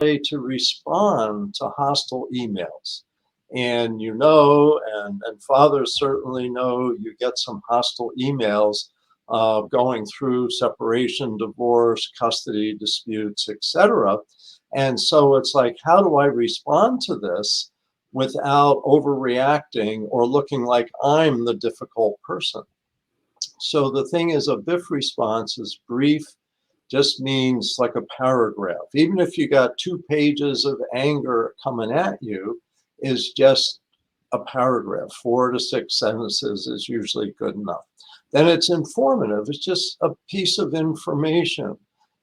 way to respond to hostile emails. And and fathers certainly know, you get some hostile emails going through separation, divorce, custody disputes, etc. And so it's like, how do I respond to this without overreacting or looking like I'm the difficult person? So the thing is, a BIF response is brief, just means like a paragraph. Even if you got 2 pages of anger coming at you, is just a paragraph. 4 to 6 sentences is usually good enough. Then it's informative. It's just a piece of information,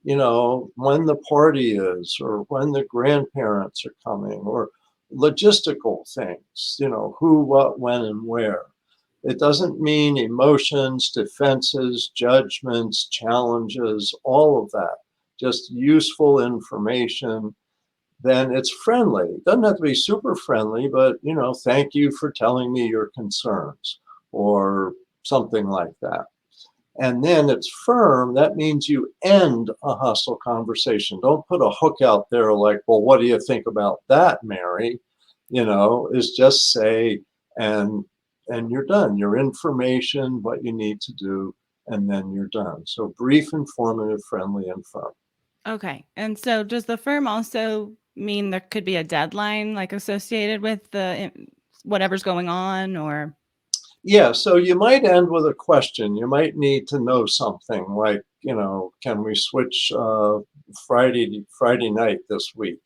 when the party is, or when the grandparents are coming, or logistical things, who, what, when, and where. It doesn't mean emotions, defenses, judgments, challenges, all of that. Just useful information. Then it's friendly. It doesn't have to be super friendly, but, thank you for telling me your concerns, or something like that. And then it's firm. That means you end a hostile conversation. Don't put a hook out there like, well, what do you think about that, Mary? Is just say, and you're done. Your information, what you need to do, and then you're done. So brief, informative, friendly, and firm. Okay. And so does the firm also mean there could be a deadline like associated with whatever's going on, or? Yeah, so you might end with a question. You might need to know something like, can we switch Friday night this week?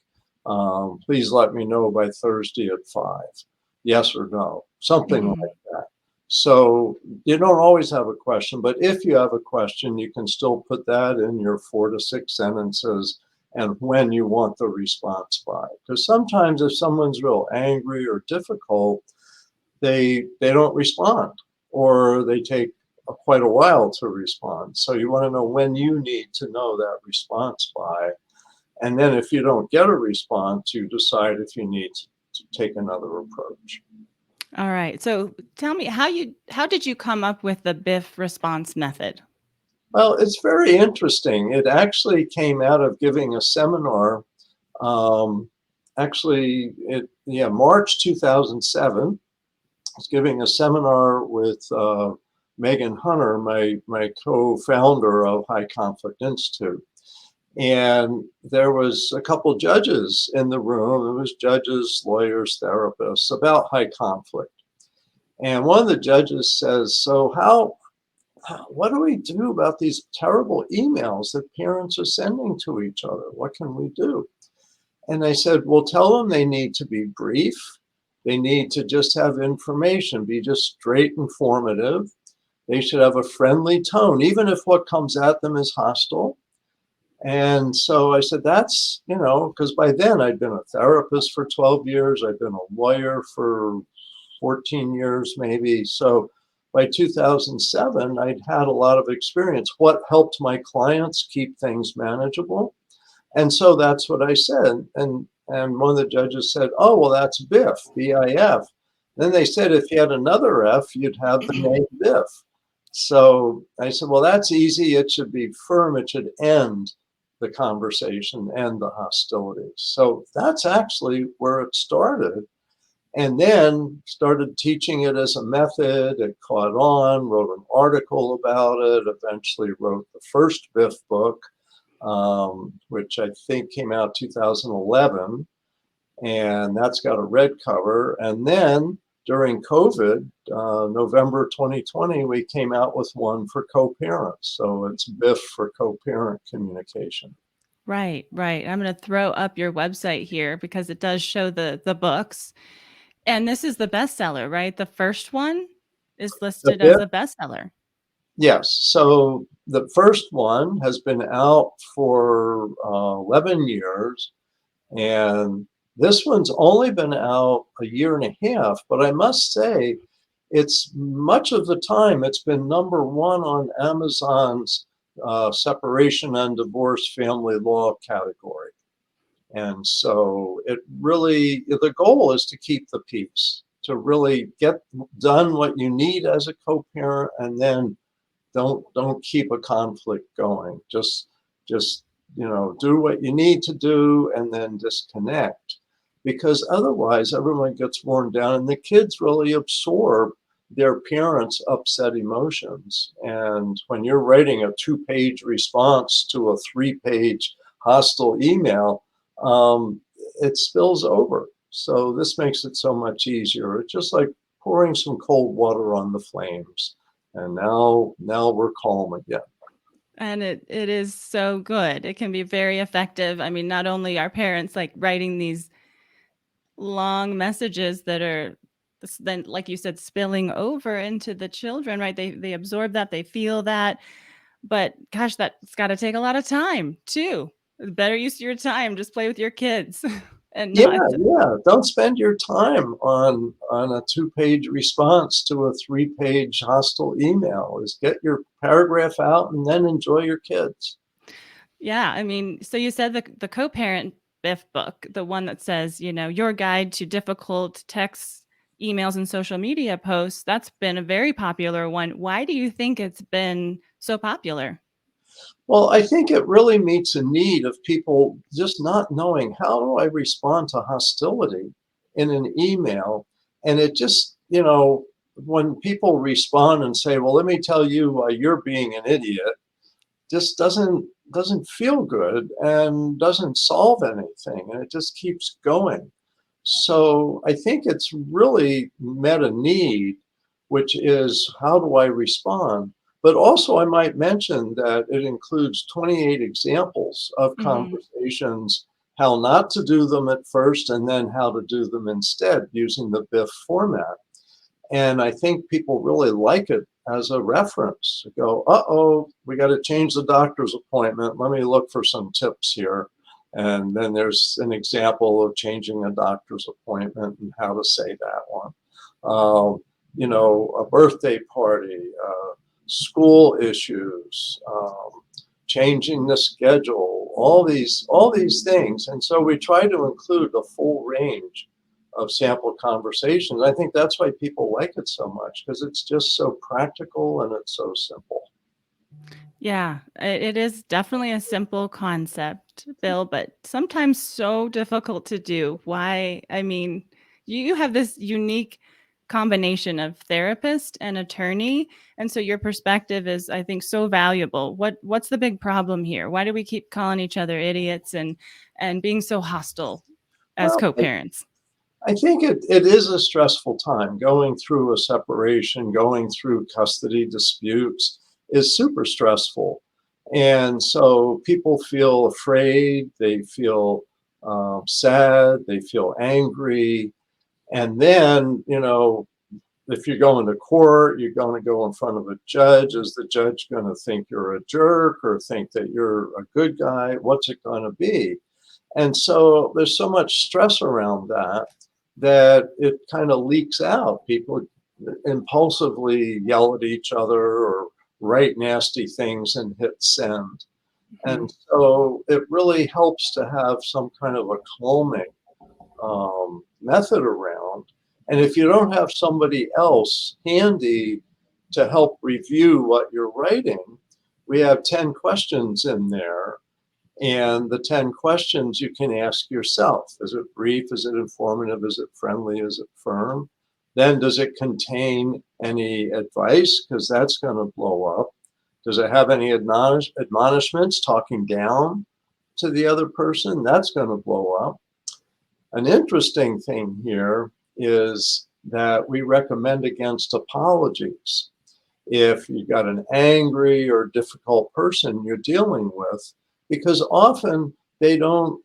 Please let me know by Thursday at 5. Yes or no, something Mhm. like that. So you don't always have a question, but if you have a question, you can still put that in your 4 to 6 sentences and when you want the response by. Because sometimes if someone's real angry or difficult, they don't respond, or they take quite a while to respond. So you want to know when you need to know that response by. And then if you don't get a response, you decide if you need to take another approach. All right. So tell me how did you come up with the BIF response method? Well, it's very interesting. It actually came out of giving a seminar. Um, March 2007. I was giving a seminar with Megan Hunter, my co-founder of High Conflict Institute. And there was a couple judges in the room. It was judges, lawyers, therapists, about high conflict. And one of the judges says, so what do we do about these terrible emails that parents are sending to each other? What can we do? And I said, well, tell them they need to be brief. They need to just have information, be just straight informative. They should have a friendly tone, even if what comes at them is hostile. And so I said, that's, because by then I'd been a therapist for 12 years. I'd been a lawyer for 14 years, maybe. So by 2007, I'd had a lot of experience. What helped my clients keep things manageable? And so that's what I said. And one of the judges said, oh, well, that's BIF, B-I-F. Then they said, if you had another F, you'd have the name BIF. So I said, well, that's easy. It should be firm. It should end the conversation and the hostilities. So that's actually where it started. And then started teaching it as a method. It caught on, wrote an article about it, eventually wrote the first BIF book, which I think came out 2011. And that's got a red cover. And then during COVID, November 2020, we came out with one for co-parents. So it's BIF for co-parent communication. Right, right. I'm going to throw up your website here because it does show the books. And this is the bestseller, right? The first one is The listed as BIF, a bestseller. yes. So the first one has been out for 11 years. And this one's only been out a year and a half, but I must say, it's much of the time it's been number one on Amazon's separation and divorce family law category. And so it really, the goal is to keep the peace, to really get done what you need as a co-parent, and then don't keep a conflict going. Just do what you need to do and then disconnect, because otherwise everyone gets worn down and the kids really absorb their parents' upset emotions. And when you're writing a 2-page response to a 3-page hostile email, it spills over. So this makes it so much easier. It's just like pouring some cold water on the flames. And now we're calm again. And it is so good. It can be very effective. I mean, not only are parents like writing these long messages that are then, like you said, spilling over into the children, right? They absorb that, they feel that. But gosh, that's got to take a lot of time too. Better use your time. Just play with your kids and Yeah, not. yeah. Don't spend your time on a 2-page response to a 3-page hostile email. Is get your paragraph out and then enjoy your kids. Yeah, I mean, so you said the co-parent Biff book, the one that says, your guide to difficult texts, emails, and social media posts, that's been a very popular one. Why do you think it's been so popular? Well, I think it really meets a need of people just not knowing, how do I respond to hostility in an email? And it just, when people respond and say, well, let me tell you why you're being an idiot, just doesn't feel good and doesn't solve anything, and it just keeps going. So I think it's really met a need, which is, how do I respond? But also I might mention that it includes 28 examples of Hmm. conversations, how not to do them at first and then how to do them instead using the BIF format. And I think people really like it as a reference. Go, uh-oh, we got to change the doctor's appointment. Let me look for some tips here. And then there's an example of changing a doctor's appointment and how to say that one. A birthday party, school issues, changing the schedule, all these things. And so we try to include the full range of sample conversations. I think that's why people like it so much, because it's just so practical and it's so simple. Yeah, it is definitely a simple concept, Bill, but sometimes so difficult to do. Why? I mean, you have this unique combination of therapist and attorney, and so your perspective is, I think, so valuable. What's the big problem here? Why do we keep calling each other idiots and being so hostile as Well, co-parents? I think it is a stressful time. Going through a separation, going through custody disputes is super stressful. And so people feel afraid, they feel sad, they feel angry. And then, if you're going to court, you're going to go in front of a judge. Is the judge going to think you're a jerk or think that you're a good guy? What's it going to be? And so there's so much stress around that it kind of leaks out. People impulsively yell at each other or write nasty things and hit send. Hmm. And so it really helps to have some kind of a calming method around. And if you don't have somebody else handy to help review what you're writing, we have 10 questions in there. And the 10 questions you can ask yourself. Is it brief? Is it informative? Is it friendly? Is it firm? Then does it contain any advice? Because that's going to blow up. Does it have any admonishments talking down to the other person? That's going to blow up. An interesting thing here is that we recommend against apologies. If you've got an angry or difficult person you're dealing with, because often they don't,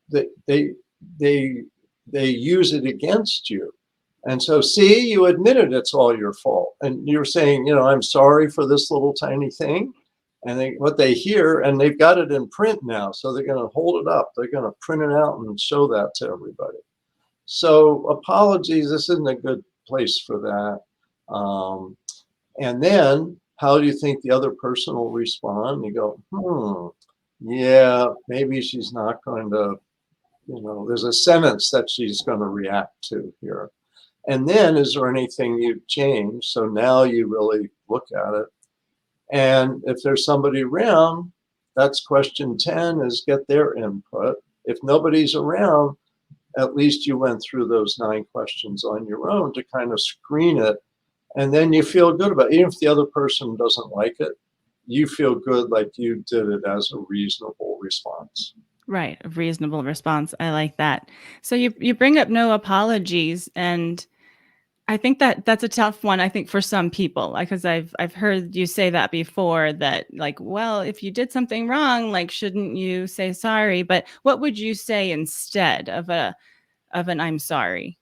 they, they, they, they use it against you. And so, see, you admitted it's all your fault. And you're saying, I'm sorry for this little tiny thing. And what they hear, and they've got it in print now, so they're going to hold it up. They're going to print it out and show that to everybody. So apologies, this isn't a good place for that. And then how do you think the other person will respond? You go, yeah, maybe she's not going to, there's a sentence that she's going to react to here. And then is there anything you've changed? So now you really look at it. And if there's somebody around, that's question 10, is get their input. If nobody's around, at least you went through those 9 questions on your own to kind of screen it. And then you feel good about it. Even if the other person doesn't like it, you feel good like you did it as a reasonable response. Right, a reasonable response. I like that. So you bring up no apologies, and I think that that's a tough one, I think, for some people, like, 'cause I've heard you say that before that, like, well, if you did something wrong, like, shouldn't you say sorry? But what would you say instead of an "I'm sorry"?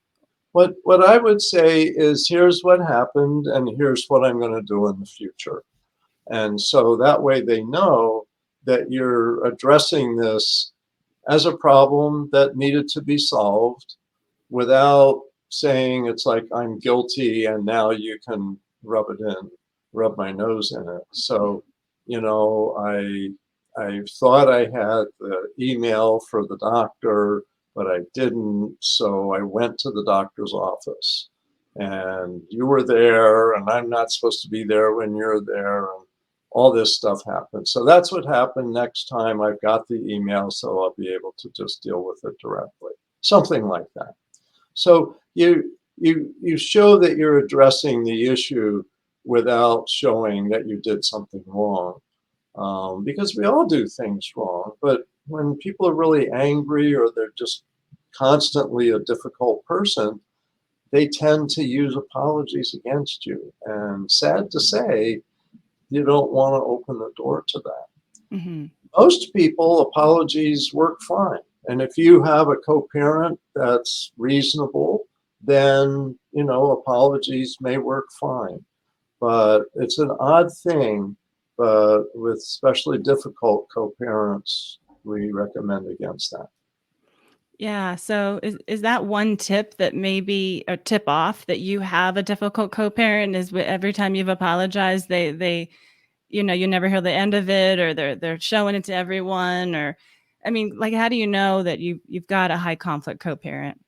What I would say is, here's what happened, and here's what I'm going to do in the future. And so that way they know that you're addressing this as a problem that needed to be solved without saying it's like I'm guilty and now you can rub my nose in it. So, I thought I had the email for the doctor, but I didn't. So I went to the doctor's office and you were there and I'm not supposed to be there when you're there. And all this stuff happened. So that's what happened. Next time I've got the email, so I'll be able to just deal with it directly. Something like that. So you show that you're addressing the issue without showing that you did something wrong, because we all do things wrong. But when people are really angry or they're just constantly a difficult person, they tend to use apologies against you. And sad to say, you don't want to open the door to that. Mhm. Most people, apologies work fine. And if you have a co-parent that's reasonable, then, apologies may work fine. But it's an odd thing, but with especially difficult co-parents, we recommend against that. Yeah, so is that one tip that maybe a tip off that you have a difficult co-parent is every time you've apologized, you never hear the end of it, or they're showing it to everyone, or I mean, like, how do you know that you've got a high conflict co-parent?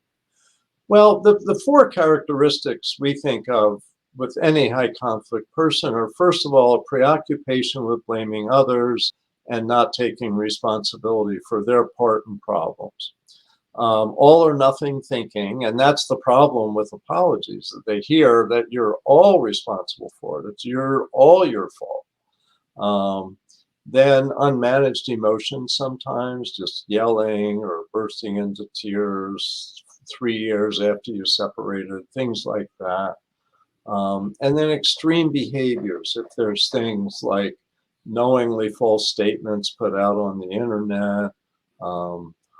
Well, the 4 characteristics we think of with any high conflict person are, first of all, a preoccupation with blaming others and not taking responsibility for their part in problems. All or nothing thinking, and that's the problem with apologies, that they hear that you're all responsible for it. It's all your fault. Um, then unmanaged emotions, sometimes just yelling or bursting into tears 3 years after you separated, things like that. And then extreme behaviors, if there's things like knowingly false statements put out on the internet,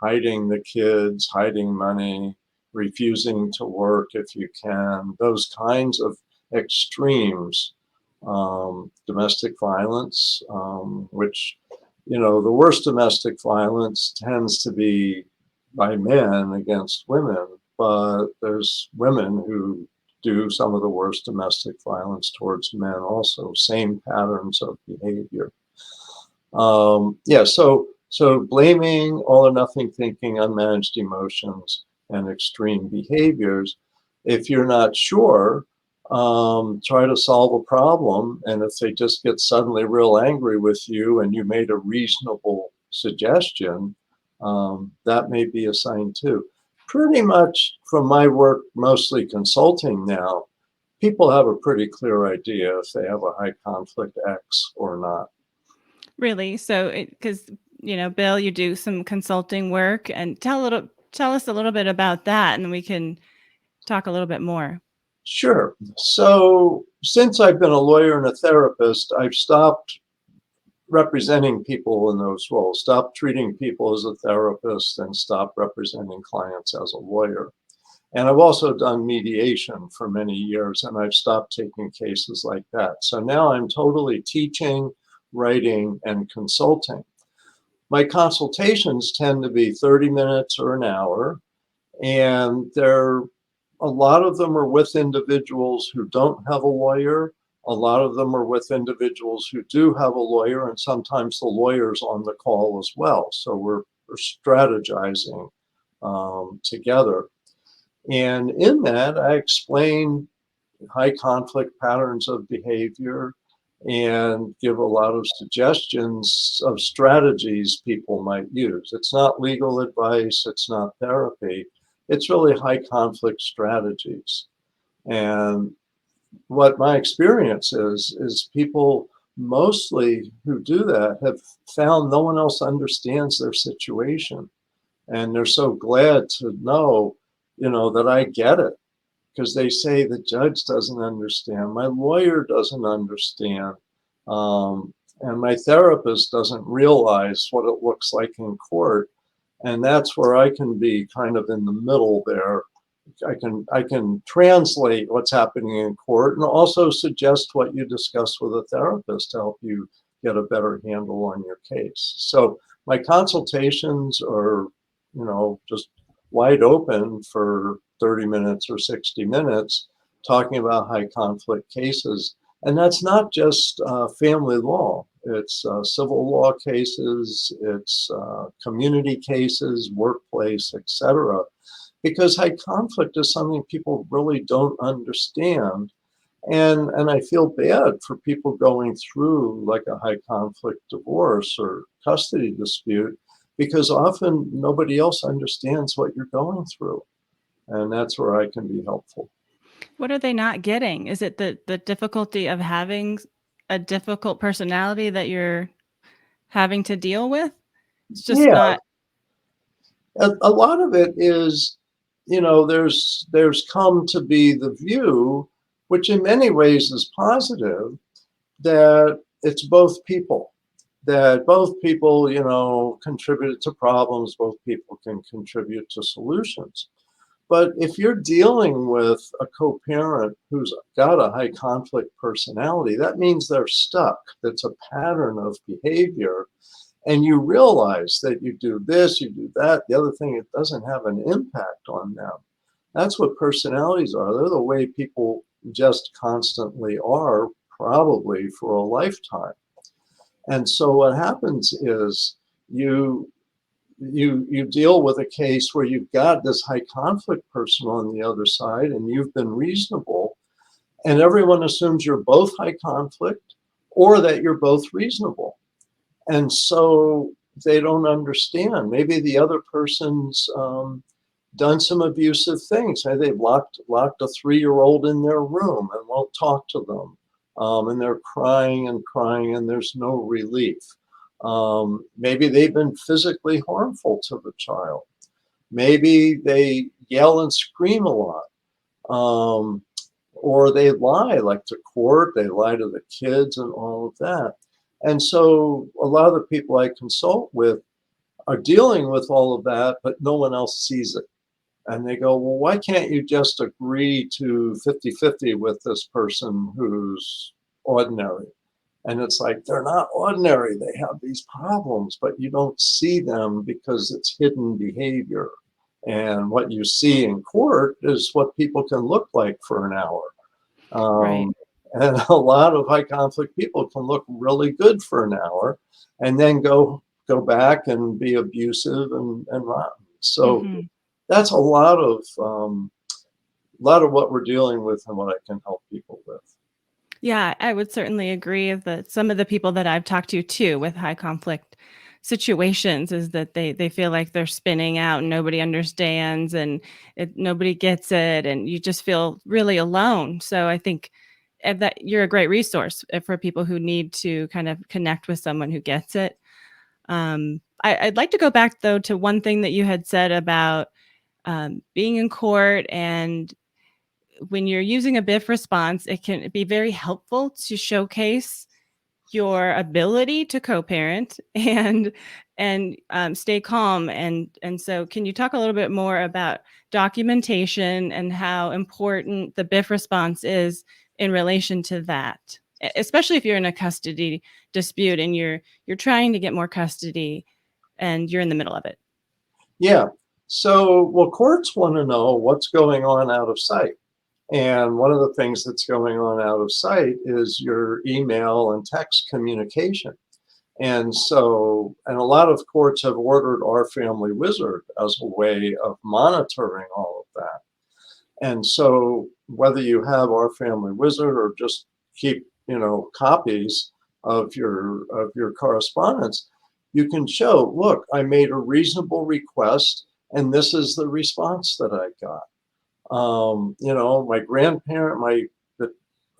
hiding the kids, hiding money, refusing to work if you can, those kinds of extremes. Domestic violence, which, the worst domestic violence tends to be by men against women, but there's women who do some of the worst domestic violence towards men also, same patterns of behavior. Yeah, so blaming, all or nothing thinking, unmanaged emotions, and extreme behaviors. If you're not sure, try to solve a problem, and if they just get suddenly real angry with you and you made a reasonable suggestion, that may be a sign too. Pretty much from my work, mostly consulting now, people have a pretty clear idea if they have a high conflict X or not. Really? So, because Bill, you do some consulting work, and tell us a little bit about that, and then we can talk a little bit more. Sure. So, since I've been a lawyer and a therapist, I've stopped representing people in those roles, stopped treating people as a therapist, and stopped representing clients as a lawyer. And I've also done mediation for many years, and I've stopped taking cases like that. So now I'm totally teaching, writing, and consulting. My consultations tend to be 30 minutes or an hour, and a lot of them are with individuals who don't have a lawyer. A lot of them are with individuals who do have a lawyer, and sometimes the lawyer's on the call as well. So we're strategizing together. And in that, I explain high conflict patterns of behavior and give a lot of suggestions of strategies people might use. It's not legal advice, it's not therapy, it's really high conflict strategies. And what my experience is people mostly who do that have found no one else understands their situation. And they're so glad to know, that I get it, because they say the judge doesn't understand, my lawyer doesn't understand, and my therapist doesn't realize what it looks like in court. And that's where I can be kind of in the middle there. I can translate what's happening in court and also suggest what you discuss with a therapist to help you get a better handle on your case. So my consultations are, just wide open for 30 minutes or 60 minutes talking about high conflict cases. And that's not just family law. It's civil law cases, it's community cases, workplace, etc. Because high conflict is something people really don't understand. And I feel bad for people going through like a high conflict divorce or custody dispute, because often nobody else understands what you're going through. And that's where I can be helpful. What are they not getting? Is it the difficulty of having a difficult personality that you're having to deal with? It's just Yeah, not. a lot of it is, there's come to be the view, which in many ways is positive, that it's both people, that both people, contributed to problems, both people can contribute to solutions. But if you're dealing with a co-parent who's got a high conflict personality, that means they're stuck. That's a pattern of behavior. And you realize that you do this, you do that, the other thing, it doesn't have an impact on them. That's what personalities are. They're the way people just constantly are, probably for a lifetime. And so what happens is you you deal with a case where you've got this high conflict person on the other side and you've been reasonable, and everyone assumes you're both high conflict or that you're both reasonable. And so they don't understand. Maybe the other person's done some abusive things. Maybe they've locked a 3-year-old in their room and won't talk to them. And they're crying and crying and there's no relief. Maybe they've been physically harmful to the child. Maybe they yell and scream a lot. Um, or they lie, like to court, they lie to the kids and all of that. And so a lot of the people I consult with are dealing with all of that, but no one else sees it. And they go, well, why can't you just agree to 50-50 with this person who's ordinary? And it's like, they're not ordinary. They have these problems, but you don't see them because it's hidden behavior. And what you see in court is what people can look like for an hour. Right. And a lot of high conflict people can look really good for an hour and then go back and be abusive and rotten. So Mhm. that's a lot of what we're dealing with and what I can help people with. Yeah, I would certainly agree that some of the people that I've talked to too with high conflict situations is that they feel like they're spinning out and nobody understands and nobody gets it and you just feel really alone. So I think that you're a great resource for people who need to kind of connect with someone who gets it. I'd like to go back though to one thing that you had said about being in court, and when you're using a BIF response, it can be very helpful to showcase your ability to co-parent and stay calm. And so, can you talk a little bit more about documentation and how important the BIF response is in relation to that, especially if you're in a custody dispute and you're trying to get more custody and you're in the middle of it. Yeah. So, well, courts want to know what's going on out of sight. And one of the things that's going on out of sight is your email and text communication. And so, and a lot of courts have ordered Our Family Wizard as a way of monitoring all of that. And so, whether you have Our Family Wizard or just keep copies of your correspondence, you can show, look, I made a reasonable request, and this is the response that I got. My grandparent,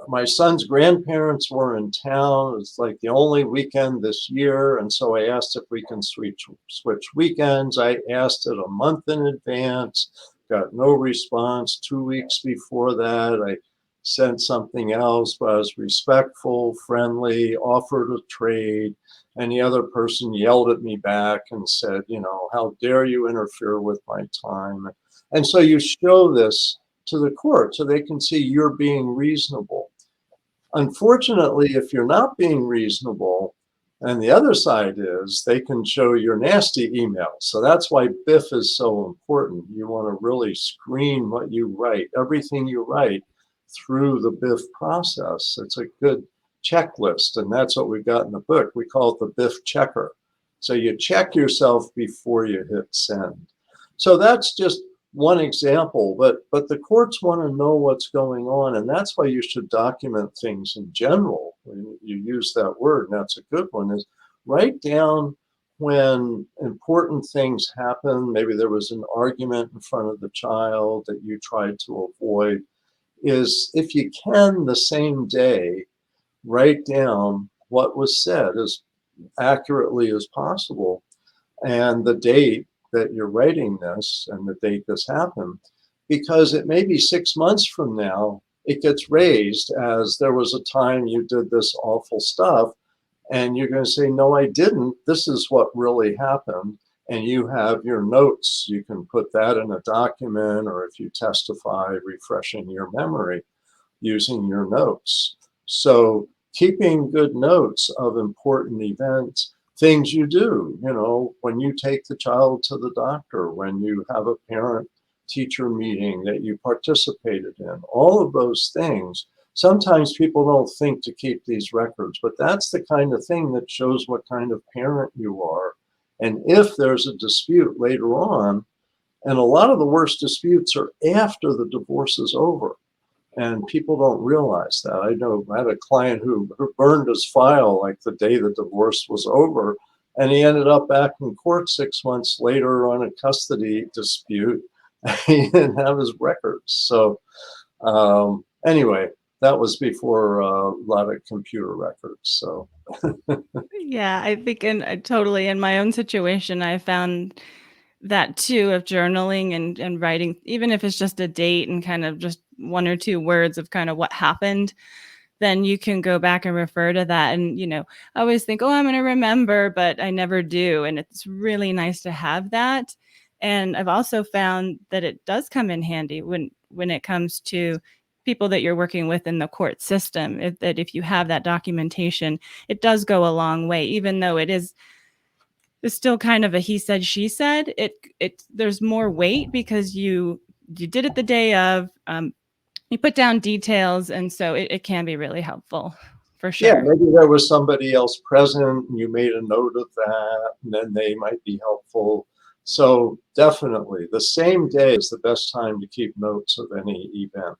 my son's grandparents were in town. It's like the only weekend this year, and so I asked if we can switch weekends. I asked it a month in advance, got no response. 2 weeks before that, I sent something else, but I was respectful, friendly, offered a trade, and the other person yelled at me back and said, how dare you interfere with my time? And so you show this to the court so they can see you're being reasonable. Unfortunately, if you're not being reasonable, and the other side is, they can show your nasty emails. So that's why BIF is so important. You want to really screen what you write, everything you write, through the BIF process. It's a good checklist, and that's what we've got in the book. We call it the BIF checker. So you check yourself before you hit send. So that's just one example, but the courts want to know what's going on, and that's why you should document things in general. When you use that word, and that's a good one, is write down when important things happen. Maybe there was an argument in front of the child that you tried to avoid. Is, if you can, the same day, write down what was said as accurately as possible, and the date that you're writing this and the date this happened, because it may be 6 months from now, it gets raised as, there was a time you did this awful stuff, and you're going to say, no, I didn't. This is what really happened. And you have your notes. You can put that in a document, or if you testify, refreshing your memory using your notes. So keeping good notes of important events, things you do, when you take the child to the doctor, when you have a parent-teacher meeting that you participated in, all of those things. Sometimes people don't think to keep these records, but that's the kind of thing that shows what kind of parent you are. And if there's a dispute later on, and a lot of the worst disputes are after the divorce is over, and people don't realize that. I know I had a client who burned his file like the day the divorce was over, and he ended up back in court 6 months later on a custody dispute. He didn't have his records. So anyway, that was before a lot of computer records. So Yeah, I think totally in my own situation, I found that too, of journaling and writing, even if it's just a date and kind of just 1 or 2 words of kind of what happened, then you can go back and refer to that. And, I always think, oh, I'm going to remember, but I never do. And it's really nice to have that. And I've also found that it does come in handy when it comes to people that you're working with in the court system, that if you have that documentation, it does go a long way, even though it's still kind of a he said, she said. There's more weight because you did it the day of, you put down details, and so it can be really helpful, for yeah, sure. maybe there was somebody else present and you made a note of that, and then they might be helpful. So definitely the same day is the best time to keep notes of any event.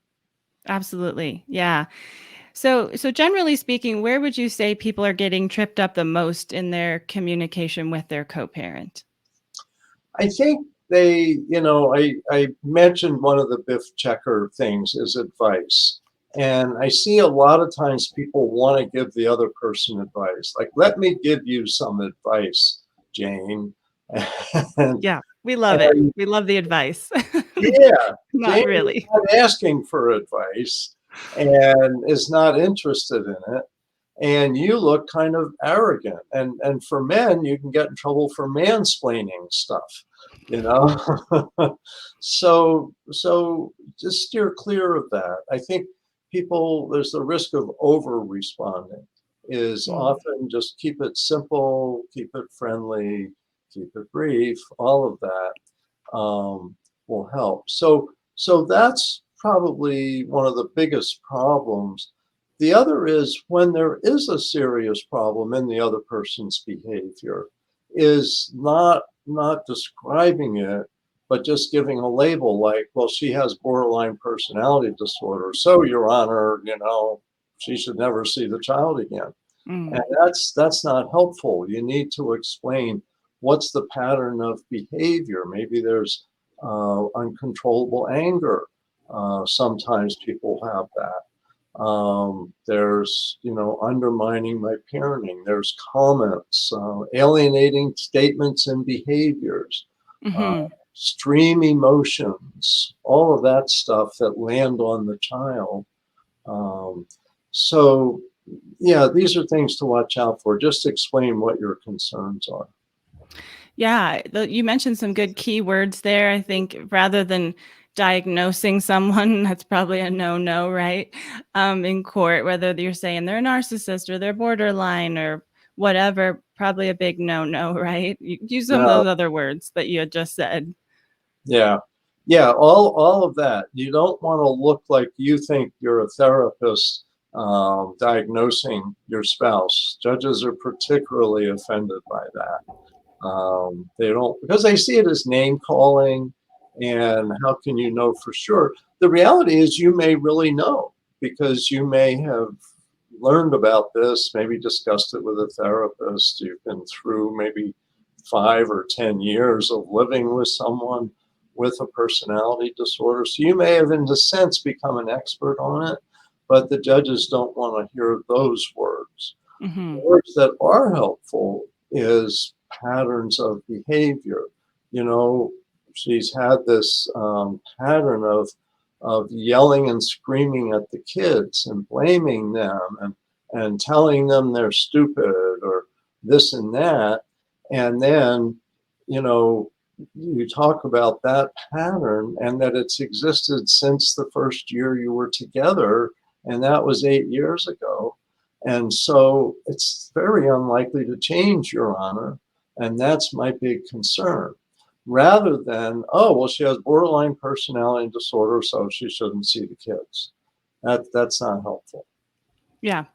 Absolutely. Yeah. So generally speaking, where would you say people are getting tripped up the most in their communication with their co-parent? I think I mentioned one of the BIF checker things is advice. And I see a lot of times people want to give the other person advice. Like, let me give you some advice, Jane. And, Yeah, we love it. and We love the advice. yeah, Not Jane is really. not asking for advice and is not interested in it. And you look kind of arrogant. And for men, you can get in trouble for mansplaining stuff, you know. So just steer clear of that. I think there's the risk of over responding. Is Mm. often just keep it simple, keep it friendly, keep it brief. All of that will help. So that's probably one of the biggest problems. The other is when there is a serious problem in the other person's behavior, is not describing it, but just giving a label like, well, she has borderline personality disorder. So, Your Honor, she should never see the child again. Mm. And that's not helpful. You need to explain what's the pattern of behavior. Maybe there's uncontrollable anger. Sometimes people have that. There's, undermining my parenting. There's comments, alienating statements and behaviors, uh, Hmm. extreme emotions, all of that stuff that land on the child. Um, so, yeah, these are things to watch out for. Just explain what your concerns are. Yeah, you mentioned some good keywords there. I think rather than diagnosing someone, that's probably a no-no, right? In court, whether you're saying they're a narcissist or they're borderline or whatever, probably a big no-no, right? Use some of No, those other words that you had just said. yeah, yeah, all of that. You don't want to look like you think you're a therapist diagnosing your spouse. Judges are particularly offended by that. They don't, because they see it as name calling, and how can you know for sure? The reality is you may really know because you may have learned about this, maybe discussed it with a therapist. You've been through maybe 5 or 10 years of living with someone with a personality disorder. So you may have, in a sense, become an expert on it, but the judges don't want to hear those words. Hmm. Words that are helpful is patterns of behavior. You know, she's had this pattern of yelling and screaming at the kids and blaming them and telling them they're stupid or this and that. And then, you know, you talk about that pattern and that it's existed since the first year you were together, and that was 8 years ago. And so it's very unlikely to change, Your Honor. And that's my big concern. Rather than, oh, well, she has borderline personality disorder, so she shouldn't see the kids. That's not helpful. Yeah,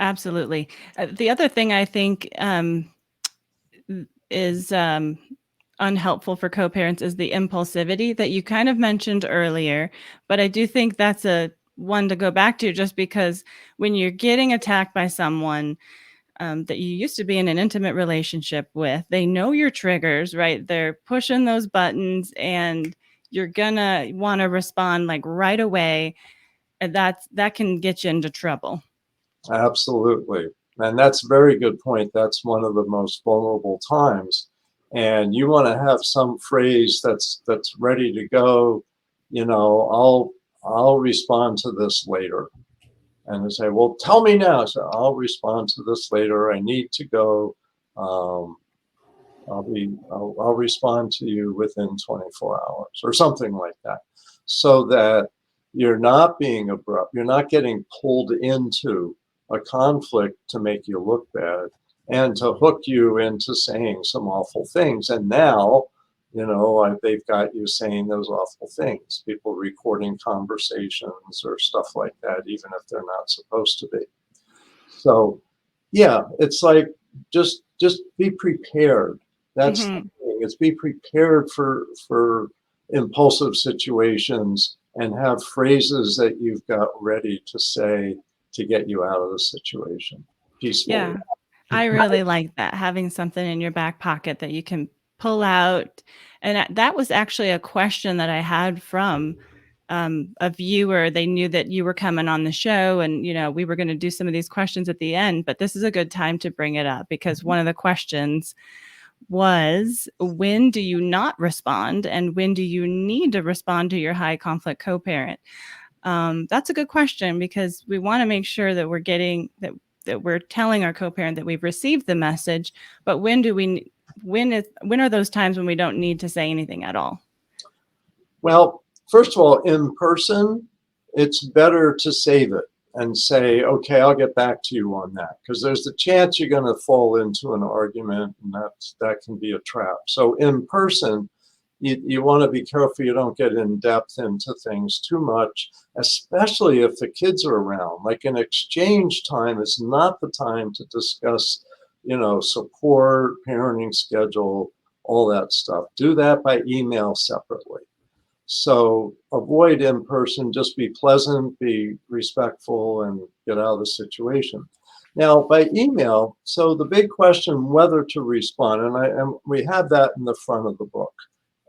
absolutely. The other thing I think is unhelpful for co-parents is the impulsivity that you kind of mentioned earlier, but I do think that's a one to go back to, just because when you're getting attacked by someone that you used to be in an intimate relationship with, they know your triggers, right? They're pushing those buttons and you're gonna want to respond like right away, and that can get you into trouble. Absolutely. And that's a very good point. That's one of the most vulnerable times. And you want to have some phrase that's ready to go, I'll respond to this later. And they say, well, tell me now. So I'll respond to this later. I need to go. Um, I'll respond to you within 24 hours or something like that, so that you're not being abrupt. You're not getting pulled into a conflict to make you look bad and to hook you into saying some awful things. And now, they've got you saying those awful things, people recording conversations or stuff like that, even if they're not supposed to be. So, yeah, it's like just be prepared. That's the Hmm. thing. It's be prepared for impulsive situations and have phrases that you've got ready to say to get you out of the situation peacefully. Yeah, I really like that, having something in your back pocket that you can pull out. And that was actually a question that I had from a viewer. They knew that you were coming on the show, and we were going to do some of these questions at the end, but this is a good time to bring it up because one of the questions was, when do you not respond and when do you need to respond to your high conflict co-parent? That's a good question, because we want to make sure that we're getting that we're telling our co-parent that we've received the message. But when are those times when we don't need to say anything at all? Well, first of all, in person, it's better to save it and say, okay, I'll get back to you on that, because there's a chance you're going to fall into an argument, and that can be a trap. So in person, you want to be careful you don't get in depth into things too much, especially if the kids are around. Like an exchange time is not the time to discuss, support, parenting schedule, all that stuff. Do that by email separately. So avoid in person, just be pleasant, be respectful, and get out of the situation. Now, by email, so the big question whether to respond, and we have that in the front of the book.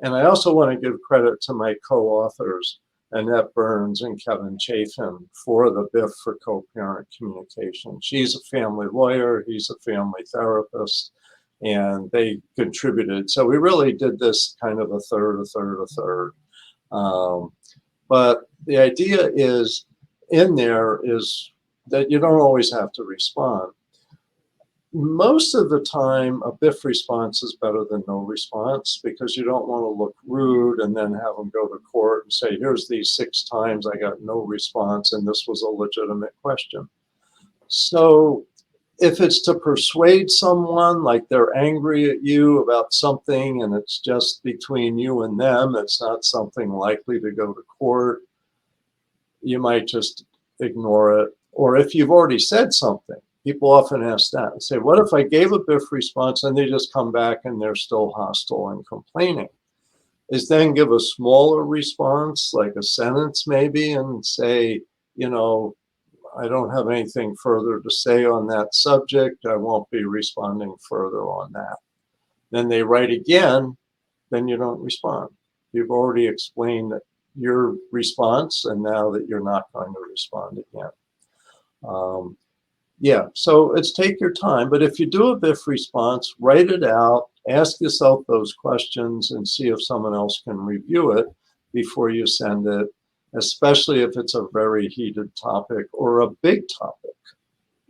And I also want to give credit to my co-authors, Annette Burns and Kevin Chafin, for the BIF for co-parent communication. She's a family lawyer, he's a family therapist, and they contributed. So we really did this kind of a third, a third, a third. But the idea is in there is that you don't always have to respond. Most of the time, a BIF response is better than no response because you don't want to look rude and then have them go to court and say, here's these 6 times I got no response and this was a legitimate question. So if it's to persuade someone, like they're angry at you about something and it's just between you and them, it's not something likely to go to court, you might just ignore it. Or if you've already said something, people often ask that and say, what if I gave a BIF response and they just come back and they're still hostile and complaining? Is then give a smaller response, like a sentence maybe, and say, you know, I don't have anything further to say on that subject. I won't be responding further on that. Then they write again, then you don't respond. You've already explained your response and now that you're not going to respond again. Yeah, so it's take your time, but if you do a BIF response, write it out, ask yourself those questions and see if someone else can review it before you send it, especially if it's a very heated topic or a big topic.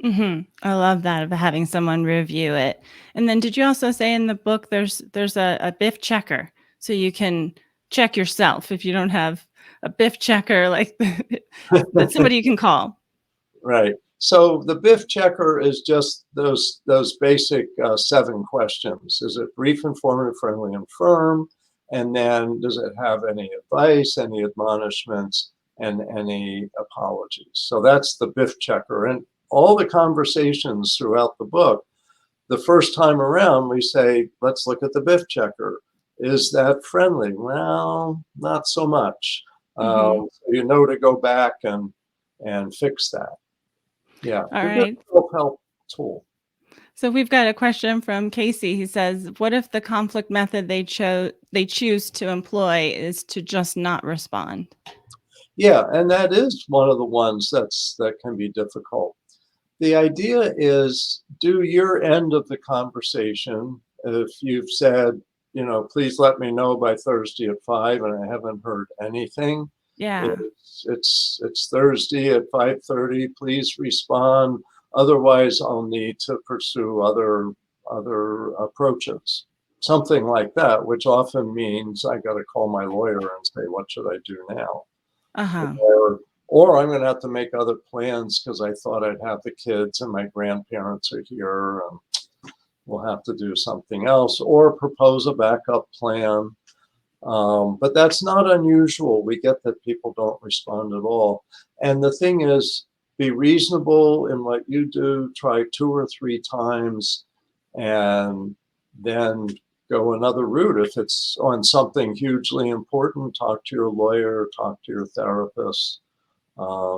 I love that of having someone review it. And then did you also say in the book there's a BIF checker so you can check yourself if you don't have a BIF checker like that somebody you can call? Right. So the BIF checker is just those basic 7 questions. Is it brief, informative, friendly, and firm? And then does it have any advice, any admonishments, and any apologies? So that's the BIF checker. And all the conversations throughout the book, the first time around, we say, let's look at the BIF checker. Is that friendly? Well, not so much. You know to go back and fix that. Yeah, All a good right. self-help tool. So we've got a question from Casey. He says, "What if the conflict method they choose to employ is to just not respond?" Yeah, and that is one of the ones that can be difficult. The idea is do your end of the conversation. If you've said, you know, please let me know by Thursday at 5 and I haven't heard anything, Yeah. it's Thursday at 5:30. Please respond. Otherwise, I'll need to pursue other approaches. Something like that, which often means I got to call my lawyer and say, what should I do now? Uh-huh. Or I'm going to have to make other plans because I thought I'd have the kids and my grandparents are here and we'll have to do something else, or propose a backup plan. But that's not unusual. We get that people don't respond at all. And the thing is, be reasonable in what you do, try 2 or 3 times, and then go another route. If it's on something hugely important, talk to your lawyer, talk to your therapist.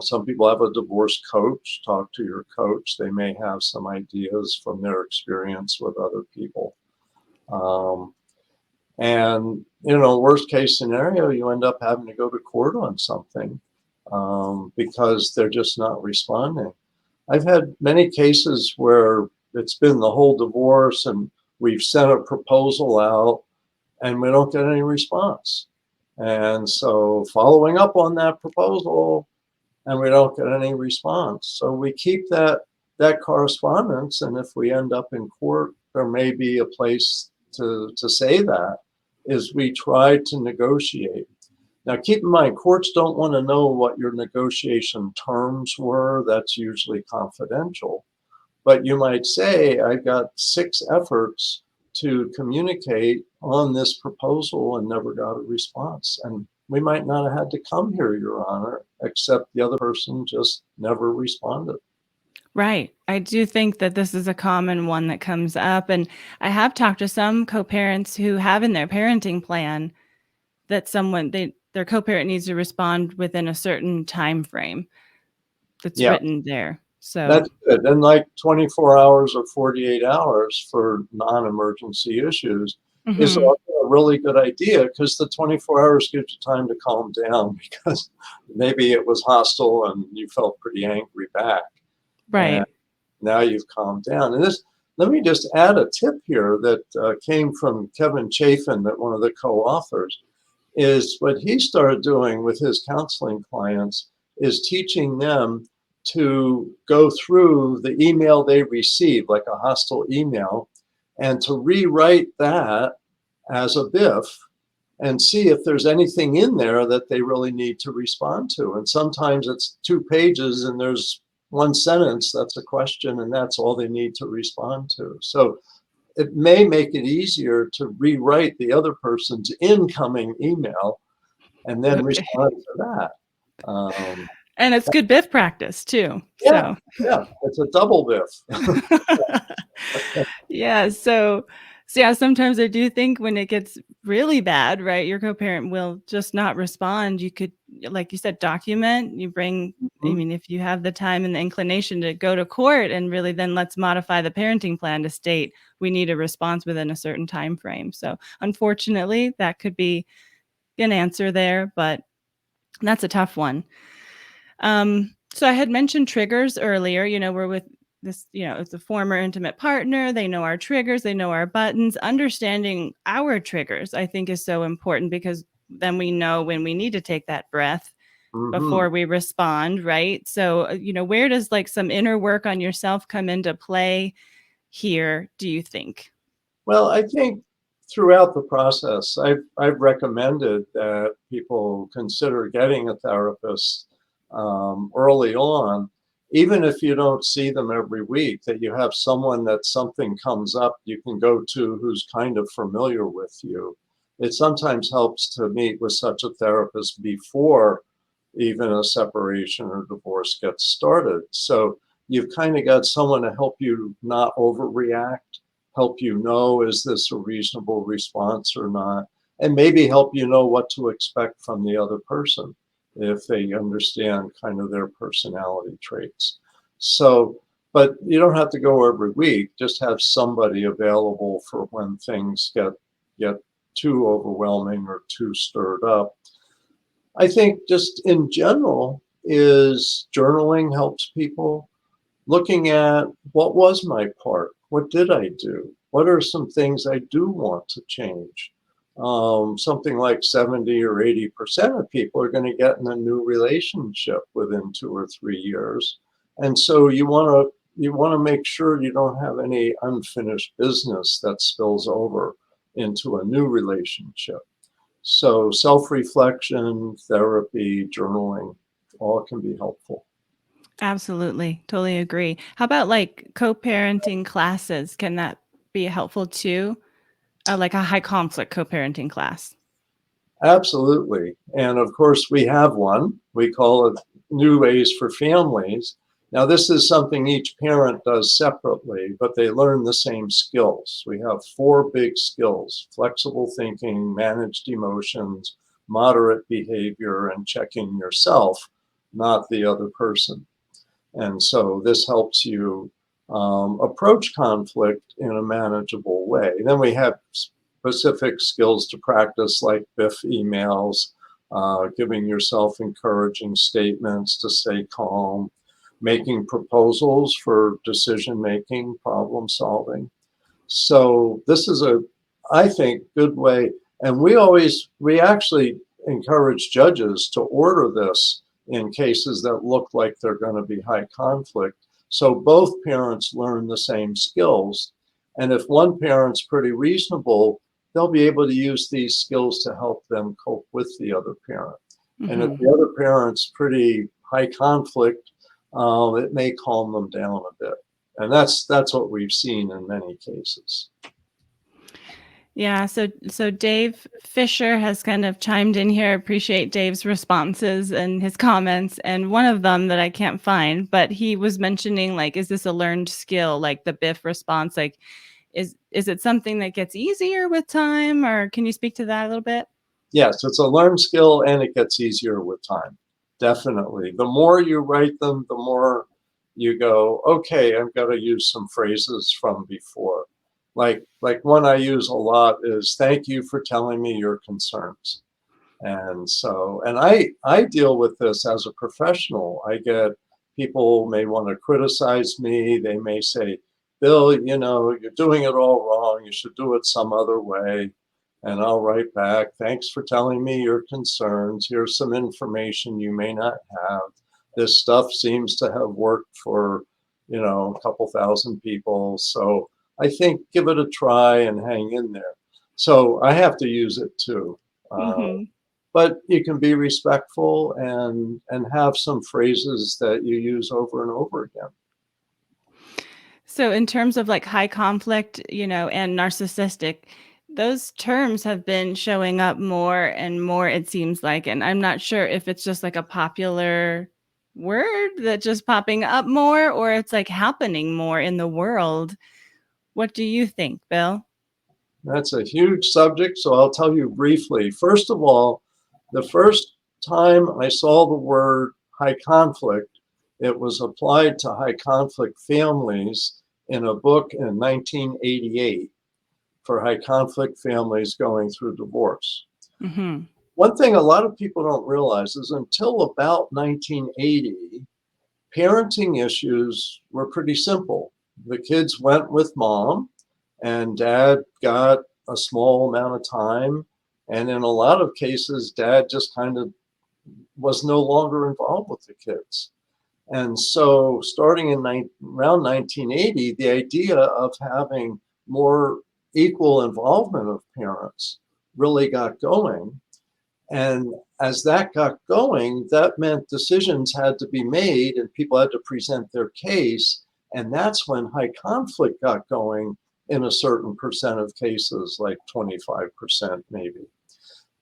Some people have a divorce coach, talk to your coach. They may have some ideas from their experience with other people. And, you know, worst case scenario, you end up having to go to court on something because they're just not responding. I've had many cases where it's been the whole divorce and we've sent a proposal out and we don't get any response. And so following up on that proposal and we don't get any response. So we keep that correspondence. And if we end up in court, there may be a place to say that is we try to negotiate. Now, keep in mind, courts don't want to know what your negotiation terms were. That's usually confidential. But you might say, I got 6 efforts to communicate on this proposal and never got a response. And we might not have had to come here, Your Honor, except the other person just never responded. Right. I do think that this is a common one that comes up. And I have talked to some co-parents who have in their parenting plan that their co-parent needs to respond within a certain time frame that's Yeah, written there. So, that's good. And like 24 hours or 48 hours for non-emergency issues is mhm, also a really good idea because the 24 hours gives you time to calm down because maybe it was hostile and you felt pretty angry back. And right. now you've calmed down. And this, let me just add a tip here that came from Kevin Chafin, that one of the co-authors, is what he started doing with his counseling clients is teaching them to go through the email they receive, like a hostile email, and to rewrite that as a BIF and see if there's anything in there that they really need to respond to. And sometimes it's 2 pages and there's one sentence that's a question and that's all they need to respond to. So it may make it easier to rewrite the other person's incoming email and then Okay. respond to that. Um, And it's good BIF practice too. yeah, So, yeah, it's a double BIF. yeah. So yeah, sometimes I do think when it gets really bad, right, your co-parent will just not respond. You could, like you said, document, you bring, I Mhm. mean, if you have the time and the inclination to go to court and really then let's modify the parenting plan to state we need a response within a certain time frame. So unfortunately, that could be an answer there, but that's a tough one. So I had mentioned triggers earlier. We're with this, it's a former intimate partner. They know our triggers, they know our buttons. Understanding our triggers, I think, is so important because then we know when we need to take that breath Mhm. before we respond, right? So, where does like some inner work on yourself come into play here, do you think? Well, I think throughout the process, I've recommended that people consider getting a therapist early on, even if you don't see them every week, that you have someone that something comes up you can go to who's kind of familiar with you. It sometimes helps to meet with such a therapist before even a separation or divorce gets started. So you've kind of got someone to help you not overreact, help you know, is this a reasonable response or not? And maybe help you know what to expect from the other person if they understand kind of their personality traits. So, but you don't have to go every week, just have somebody available for when things get too overwhelming or too stirred up. I think just in general is journaling helps people looking at what was my part? What did I do? What are some things I do want to change? Something like 70 or 80% of people are going to get in a new relationship within 2 or 3 years. And so you want to make sure you don't have any unfinished business that spills over into a new relationship. So self-reflection, therapy, journaling, all can be helpful. Absolutely. Totally agree. How about like co-parenting classes? Can that be helpful too? Like a high conflict co-parenting class. Absolutely. And of course, we have one. We call it New Ways for Families. Now, this is something each parent does separately, but they learn the same skills. We have 4 big skills: flexible thinking, managed emotions, moderate behavior, and checking yourself, not the other person. And so this helps you approach conflict in a manageable way. Then we have specific skills to practice, like BIF emails, giving yourself encouraging statements to stay calm, making proposals for decision making, problem solving. So this is I think, good way. And we actually encourage judges to order this in cases that look like they're going to be high conflict. So both parents learn the same skills. And if one parent's pretty reasonable, they'll be able to use these skills to help them cope with the other parent. And if Hmm. the other parent's pretty high conflict, it may calm them down a bit. And that's what we've seen in many cases. Yeah. So Dave Fisher has kind of chimed in here. I appreciate Dave's responses and his comments. And one of them that I can't find, but he was mentioning like, is this a learned skill? Like the BIF response, like is it something that gets easier with time, or can you speak to that a little bit? Yes, it's a learned skill and it gets easier with time. Definitely. The more you write them, the more you go, okay, I've got to use some phrases from before. Like one I use a lot is thank you for telling me your concerns. And so, and I deal with this as a professional. I get people may want to criticize me. They may say, Bill, you know, you're doing it all wrong. You should do it some other way. And I'll write back, thanks for telling me your concerns. Here's some information you may not have. This stuff seems to have worked for, you know, a couple thousand people. So I think give it a try and hang in there. So I have to use it too. Uh, Hmm. but you can be respectful and have some phrases that you use over and over again. So in terms of like high conflict, and narcissistic, those terms have been showing up more and more, it seems like. And I'm not sure if it's just like a popular word that just popping up more or it's like happening more in the world. What do you think, Bill? That's a huge subject, so I'll tell you briefly. First of all, the first time I saw the word high conflict, it was applied to high conflict families in a book in 1988 for high conflict families going through divorce. Hmm. One thing a lot of people don't realize is until about 1980, parenting issues were pretty simple. The kids went with mom, and dad got a small amount of time. And in a lot of cases, dad just kind of was no longer involved with the kids. And so, starting in around 1980, the idea of having more equal involvement of parents really got going. And as that got going, that meant decisions had to be made and people had to present their case. And that's when high conflict got going in a certain percent of cases, like 25% maybe.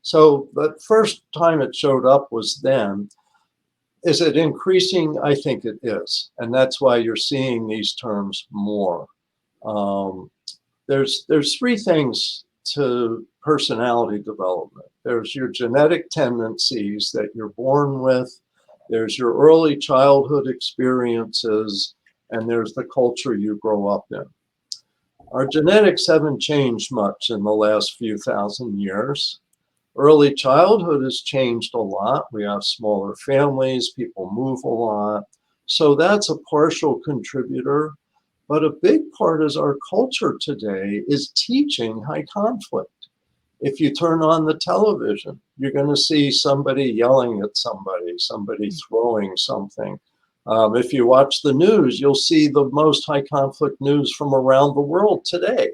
So the first time it showed up was then. Is it increasing? I think it is. And that's why you're seeing these terms more. Um, there's three things to personality development. There's your genetic tendencies that you're born with, there's your early childhood experiences, and there's the culture you grow up in. Our genetics haven't changed much in the last few thousand years. Early childhood has changed a lot. We have smaller families, people move a lot. So that's a partial contributor. But a big part is our culture today is teaching high conflict. If you turn on the television, you're going to see somebody yelling at somebody, somebody throwing something. If you watch the news, you'll see the most high conflict news from around the world today.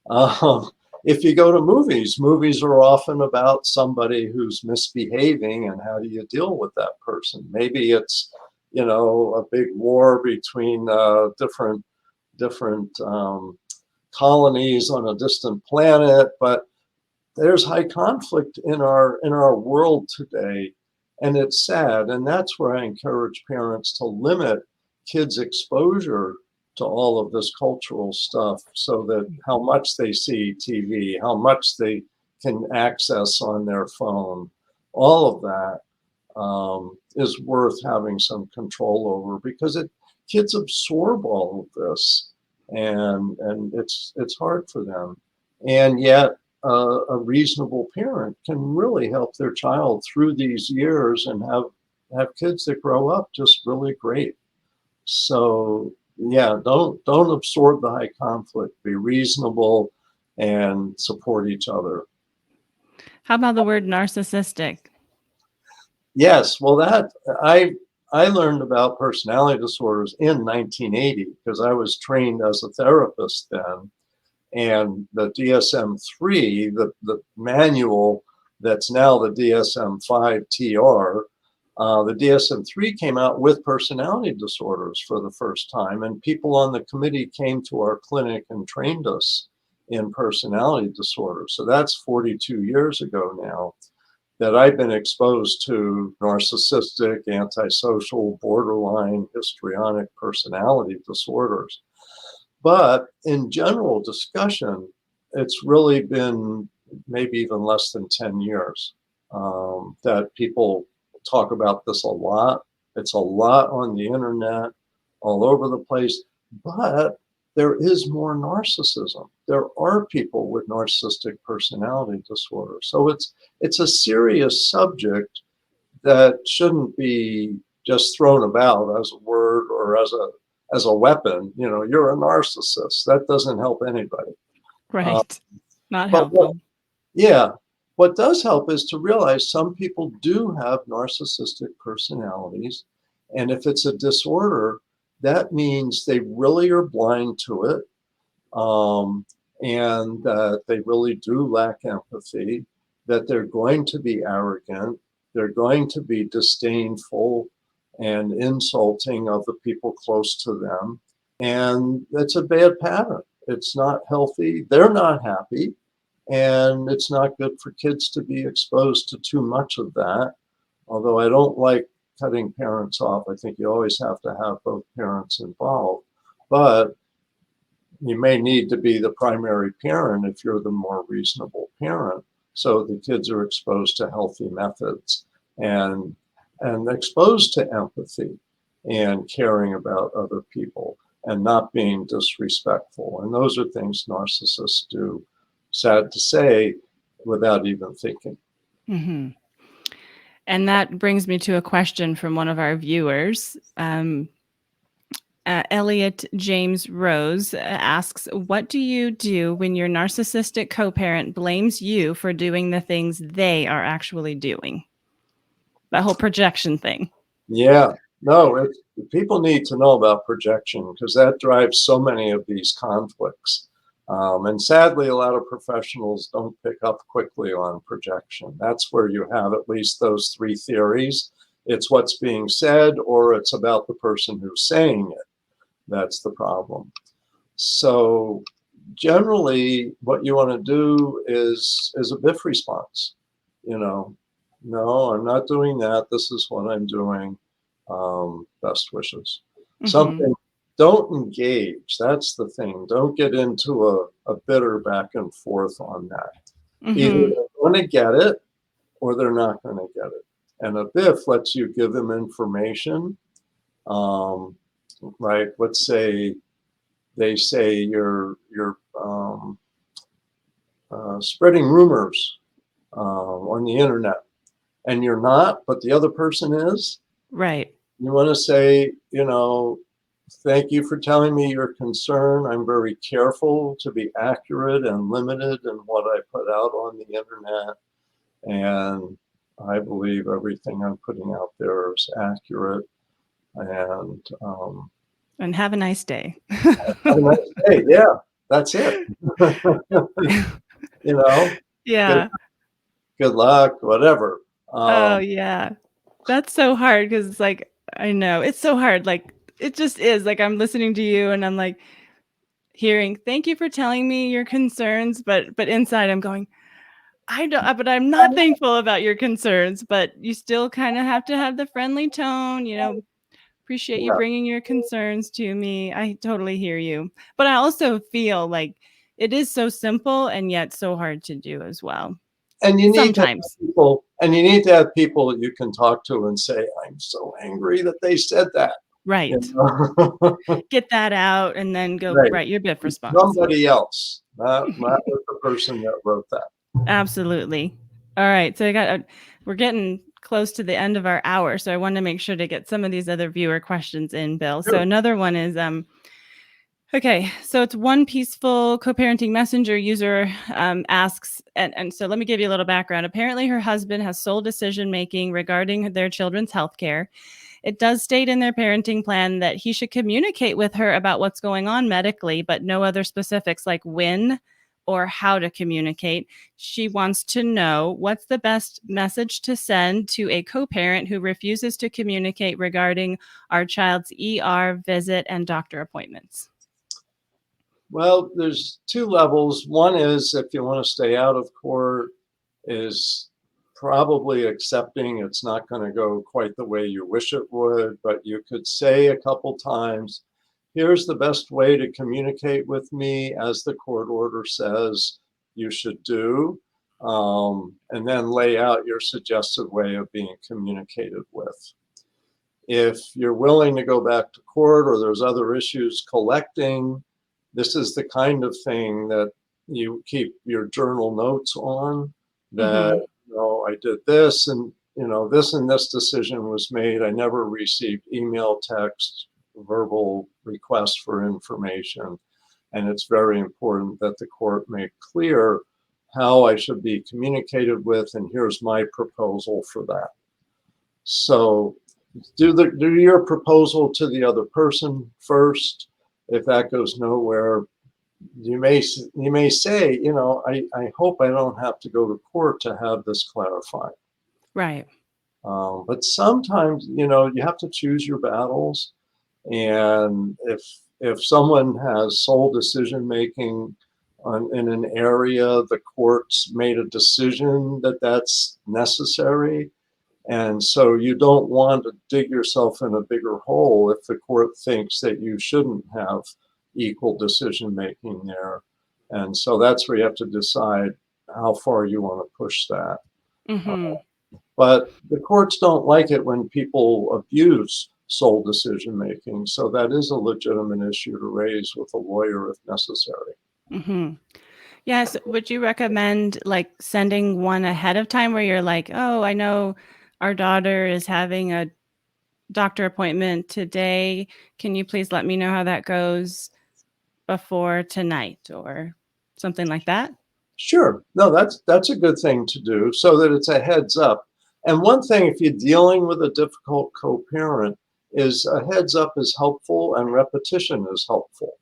Um, if you go to movies, movies are often about somebody who's misbehaving and how do you deal with that person. Maybe it's, you know, a big war between different colonies on a distant planet, but there's high conflict in our world today, and it's sad. And that's where I encourage parents to limit kids' exposure to all of this cultural stuff, so that how much they see TV, how much they can access on their phone, all of that is worth having some control over, because it kids absorb all of this, and it's hard for them, and yet a reasonable parent can really help their child through these years and have kids that grow up just really great. So yeah, don't absorb the high conflict. Be reasonable and support each other. How about the word narcissistic? Yes, well, that I learned about personality disorders in 1980 because I was trained as a therapist then, and the DSM-3, the manual that's now the DSM-5 TR, the DSM-3 came out with personality disorders for the first time, and people on the committee came to our clinic and trained us in personality disorders. So that's 42 years ago now that I've been exposed to narcissistic, antisocial, borderline, histrionic personality disorders. But in general discussion, it's really been maybe even less than 10 years. That people talk about this a lot. It's a lot on the internet, all over the place, but there is more narcissism. There are people with narcissistic personality disorder. So it's a serious subject that shouldn't be just thrown about as a word or as a weapon. You know, you're a narcissist. That doesn't help anybody. Uh, Right. Not but what, helpful. yeah, what does help is to realize some people do have narcissistic personalities, and if it's a disorder, that means they really are blind to it, um, and that they really do lack empathy, that they're going to be arrogant, they're going to be disdainful and insulting of the people close to them. And that's a bad pattern. It's not healthy. They're not happy. And it's not good for kids to be exposed to too much of that. Although I don't like cutting parents off. I think you always have to have both parents involved. But you may need to be the primary parent if you're the more reasonable parent. So the kids are exposed to healthy methods and exposed to empathy and caring about other people and not being disrespectful. And those are things narcissists do, sad to say, without even thinking. Hmm. And that brings me to a question from one of our viewers. Elliot James Rose asks, what do you do when your narcissistic co-parent blames you for doing the things they are actually doing? That whole projection thing. Yeah, no, people need to know about projection because that drives so many of these conflicts. And sadly, a lot of professionals don't pick up quickly on projection. That's where you have at least those three theories. It's what's being said, or it's about the person who's saying it. That's the problem. So generally, what you want to do is a BIF response. You know, no, I'm not doing that. This is what I'm doing. Best wishes. Hmm. Something. Don't engage. That's the thing. Don't get into a bitter back and forth on that. Either Hmm. they're going to get it or they're not going to get it. And a BIF lets you give them information. Um, like, let's say they say you're spreading rumors on the internet, and you're not, but the other person is. Right. You want to say, you know, thank you for telling me your concern. I'm very careful to be accurate and limited in what I put out on the internet. And I believe everything I'm putting out there is accurate. And And have a nice day. have a nice day. Yeah, that's it. You know, good, Yeah. good luck, whatever. Oh, Um, yeah. That's so hard because it's like, I know it's so hard. Like, it just is. Like, I'm listening to you and I'm like hearing, thank you for telling me your concerns. But inside, I'm going, I don't, but I'm not thankful about your concerns. But you still kind of have to have the friendly tone, appreciate you yeah. bringing your concerns to me. I totally hear you. But I also feel like it is so simple and yet so hard to do as well. And you need to Sometimes. have people, and you need to have people that you can talk to and say, I'm so angry that they said that. You Right. know? Get that out and then go Right. write your BIF response. Somebody else, not the person that wrote that. Absolutely. All right. So we're getting close to the end of our hour. So I want to make sure to get some of these other viewer questions in, Bill. So Sure. another one is, okay, so it's one peaceful co-parenting messenger user asks, and so let me give you a little background. Apparently her husband has sole decision making regarding their children's health care. It does state in their parenting plan that he should communicate with her about what's going on medically, but no other specifics like when or how to communicate. She wants to know what's the best message to send to a co-parent who refuses to communicate regarding our child's ER visit and doctor appointments. Well, there's two levels. One is if you want to stay out of court, is probably accepting it's not going to go quite the way you wish it would, but you could say a couple times, here's the best way to communicate with me as the court order says you should do. and then lay out your suggested way of being communicated with. If you're willing to go back to court or there's other issues collecting, this is the kind of thing that you keep your journal notes on, that, Mhm. I did this and, this and this decision was made. I never received email, text, verbal requests for information. And it's very important that the court make clear how I should be communicated with, and here's my proposal for that. So do your proposal to the other person first. If that goes nowhere, you may say, I hope I don't have to go to court to have this clarified. Right. But sometimes, you have to choose your battles. And if someone has sole decision making in an area, the court's made a decision that that's necessary. And so you don't want to dig yourself in a bigger hole if the court thinks that you shouldn't have equal decision making there. And so that's where you have to decide how far you want to push that. Mhm. But the courts don't like it when people abuse sole decision making. So that is a legitimate issue to raise with a lawyer if necessary. Mhm. Yes, would you recommend like sending one ahead of time where you're like, "Oh, I know our daughter is having a doctor appointment today. Can you please let me know how that goes before tonight?" or something like that? Sure. No, that's a good thing to do so that it's a heads up. And one thing, if you're dealing with a difficult co-parent, is a heads up is helpful and repetition is helpful.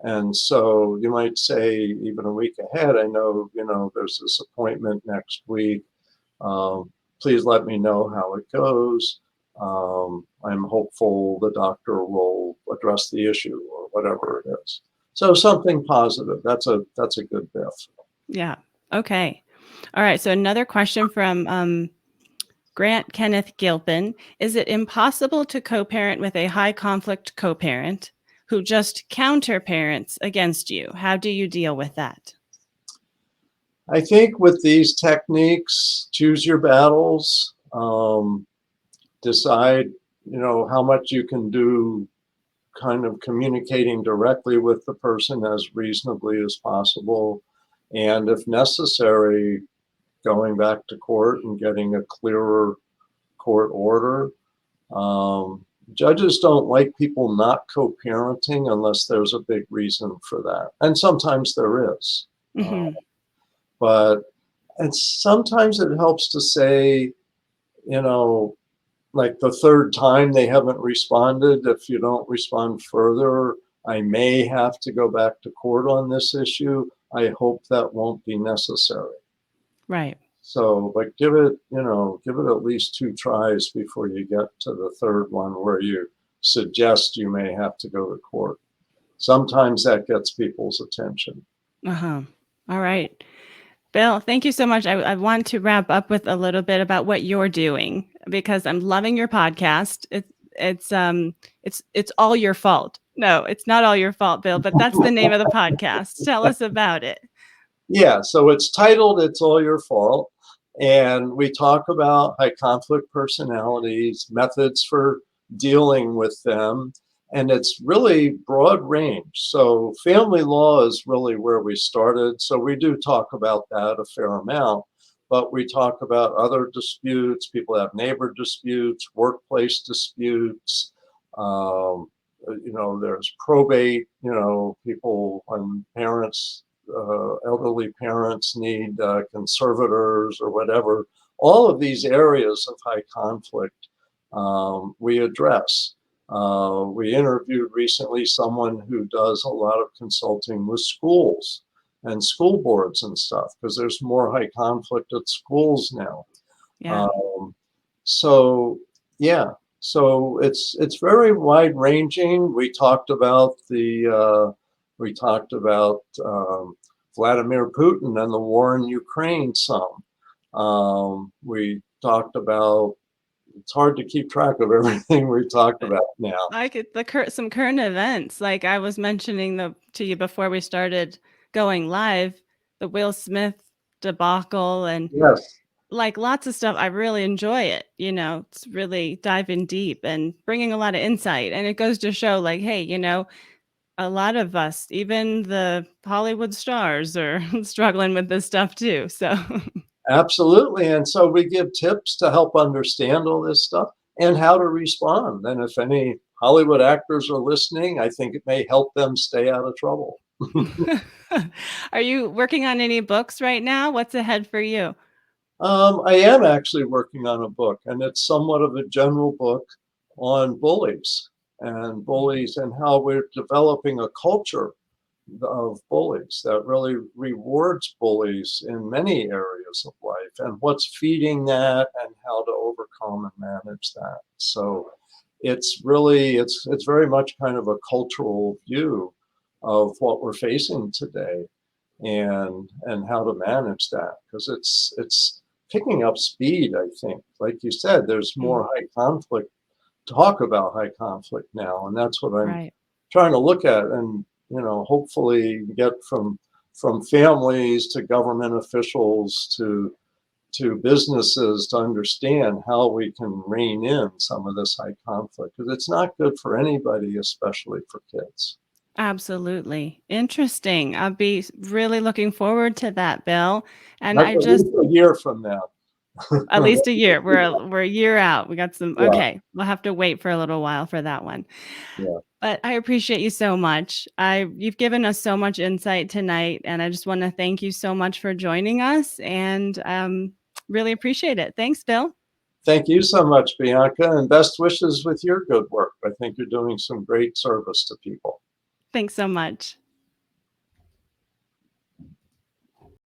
And so you might say even a week ahead, I know, there's this appointment next week. Please let me know how it goes. I'm hopeful the doctor will address the issue or whatever it is. So something positive. That's a good biff. Yeah. Okay. All right. So another question from Grant Kenneth Gilpin. Is it impossible to co-parent with a high conflict co-parent who just counter parents against you? How do you deal with that? I think with these techniques, choose your battles, decide, how much you can do kind of communicating directly with the person as reasonably as possible. And if necessary, going back to court and getting a clearer court order. Judges don't like people not co-parenting unless there's a big reason for that. And sometimes there is. Uh, Hmm. but and sometimes it helps to say, you know, like the third time they haven't responded, if you don't respond further, I may have to go back to court on this issue. I hope that won't be necessary. Right. So, but give it at least two tries before you get to the third one where you suggest you may have to go to court. Sometimes that gets people's attention. Uh-huh. All right. Bill, thank you so much. I want to wrap up with a little bit about what you're doing because I'm loving your podcast. It's all your fault. No, it's not all your fault, Bill, but that's the name of the podcast. Tell us about it. Yeah, so it's titled It's All Your Fault. And we talk about high conflict personalities, methods for dealing with them. And it's really broad range. So family law is really where we started. So we do talk about that a fair amount. But we talk about other disputes. People have neighbor disputes, workplace disputes. There's probate, people when parents elderly parents need conservators or whatever. All of these areas of high conflict we address. We interviewed recently someone who does a lot of consulting with schools and school boards and stuff because there's more high conflict at schools now. Yeah. Um, so yeah, so it's very wide ranging. We talked about Vladimir Putin and the war in Ukraine some. We talked about, it's hard to keep track of everything we talked Uh, about now. I could some current events, like I was mentioning to you before we started going live, the Will Smith debacle and Yes, like lots of stuff. I really enjoy it. It's really diving deep and bringing a lot of insight. And it goes to show, like, hey, a lot of us, even the Hollywood stars, are struggling with this stuff too. So, absolutely. And so we give tips to help understand all this stuff and how to respond. And if any Hollywood actors are listening, I think it may help them stay out of trouble. are you working on any books right now? What's ahead for you? I am actually working on a book, and it's somewhat of a general book on bullies and how we're developing a culture of bullies that really rewards bullies in many areas of life and what's feeding that and how to overcome and manage that. So it's very much kind of a cultural view of what we're facing today and how to manage that because it's picking up speed. I think, like you said, there's Mm, more high conflict, talk about high conflict now, and that's what I'm right. trying to look at and hopefully get from families to government officials to businesses to understand how we can rein in some of this high conflict because it's not good for anybody, especially for kids. Absolutely. Interesting. I'll be really looking forward to that, Bill. And That's I at just least a year from now. at least a year. We're a year out. We got some Yeah, okay. We'll have to wait for a little while for that one. yeah. But I appreciate you so much. You've given us so much insight tonight, and I just want to thank you so much for joining us and really appreciate it. Thanks, Bill. Thank you so much, Bianca, and best wishes with your good work. I think you're doing some great service to people. Thanks so much.